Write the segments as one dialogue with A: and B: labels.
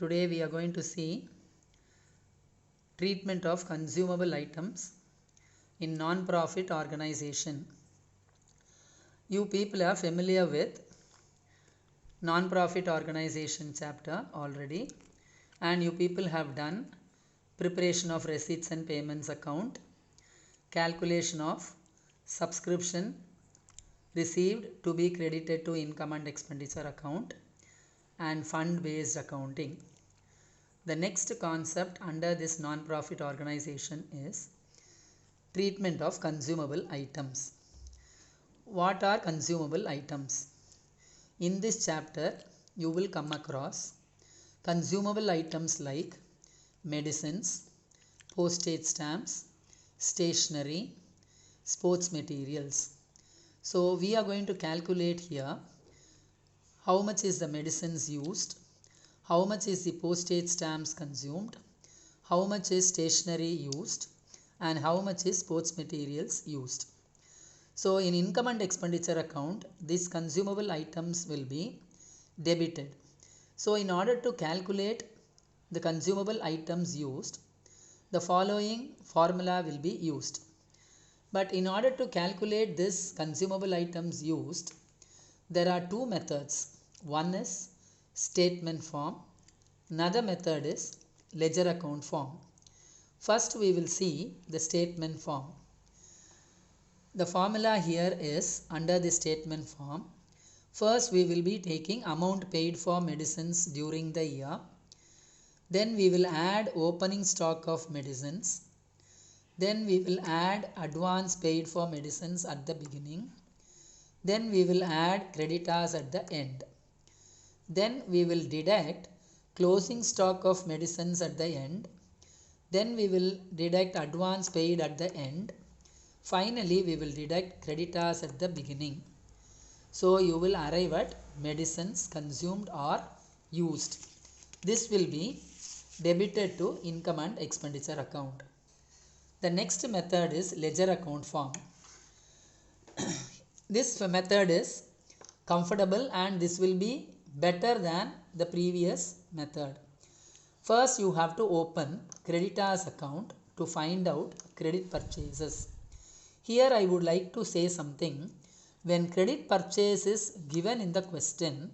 A: Today we are going to see treatment of consumable items in non-profit organization. You people are familiar with non-profit organization chapter already, and you people have done preparation of receipts and payments account, calculation of subscription received to be credited to income and expenditure account, and fund based accounting. The next concept under this non-profit organization is treatment of consumable items. What are consumable items? In this chapter you will come across consumable items like medicines, postage stamps, stationery, sports materials. So we are going to calculate here how much is the medicines used, how much is the postage stamps consumed, how much is stationery used, and how much is sports materials used. So in income and expenditure account, these consumable items will be debited. So in order to calculate the consumable items used, the following formula will be used. But in order to calculate this consumable items used, there are two methods. One is statement form, another method is ledger account form. First we will see the statement form. The formula here is under the statement form. First we will be taking amount paid for medicines during the year. Then we will add opening stock of medicines. Then we will add advance paid for medicines at the beginning. Then we will add creditors at the end. Then we will deduct closing stock of medicines at the end. Then we will deduct advance paid at the end. Finally, we will deduct creditors at the beginning. So you will arrive at medicines consumed or used. This will be debited to income and expenditure account. The next method is ledger account form. This method is comfortable and this will be better than the previous method. First you have to open creditors account to find out credit purchases. Here I would like to say something. When credit purchase is given in the question,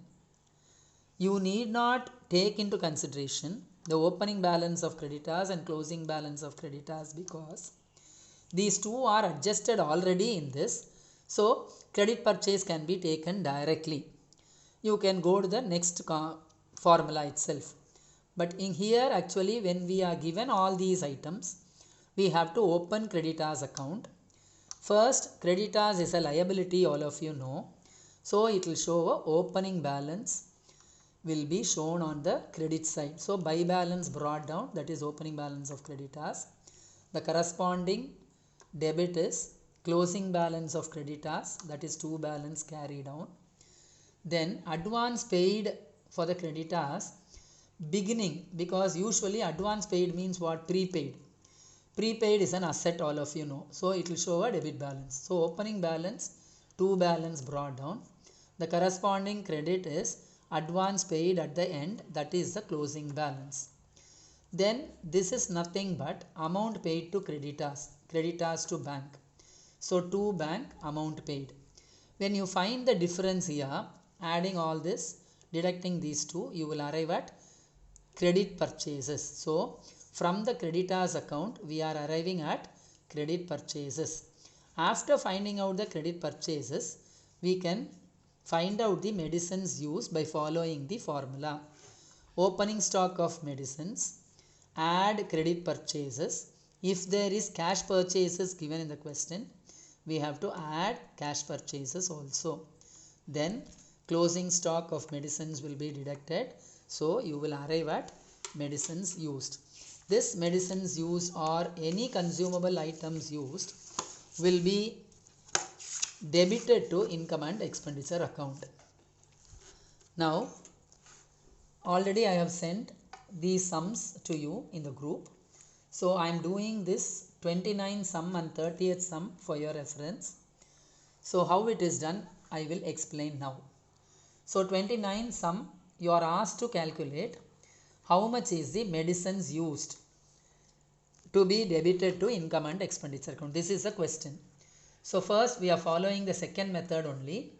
A: you need not take into consideration the opening balance of creditors and closing balance of creditors because these two are adjusted already in this. So credit purchase can be taken directly. You can go to the next formula itself. But in here actually when we are given all these items, we have to open creditors account. First, creditors is a liability, all of you know. So it will show a opening balance will be shown on the credit side. So by balance brought down, that is opening balance of creditors. The corresponding debit is closing balance of creditors, that is to balance carry down. Then advance paid for the creditors beginning, because usually advance paid means what? Prepaid. Prepaid is an asset, all of you know. So it will show a debit balance. So opening balance to balance brought down. The corresponding credit is advance paid at the end, that is the closing balance. Then this is nothing but amount paid to creditors, creditors to bank. So to bank amount paid. When you find the difference here, adding all this, deducting these two, you will arrive at credit purchases. So from the creditors account, we are arriving at credit purchases. After finding out the credit purchases, we can find out the medicines used by following the formula. Opening stock of medicines, add credit purchases. If there is cash purchases given in the question, we have to add cash purchases also. Then closing stock of medicines will be deducted. So you will arrive at medicines used. This medicines used or any consumable items used will be debited to income and expenditure account. Now already I have sent these sums to you in the group. So I am doing this 29 sum and 30th sum for your reference. So how it is done I will explain now. So 29 sum you are asked to calculate how much is the medicines used to be debited to income and expenditure account. This is a question. So first we are following the second method only.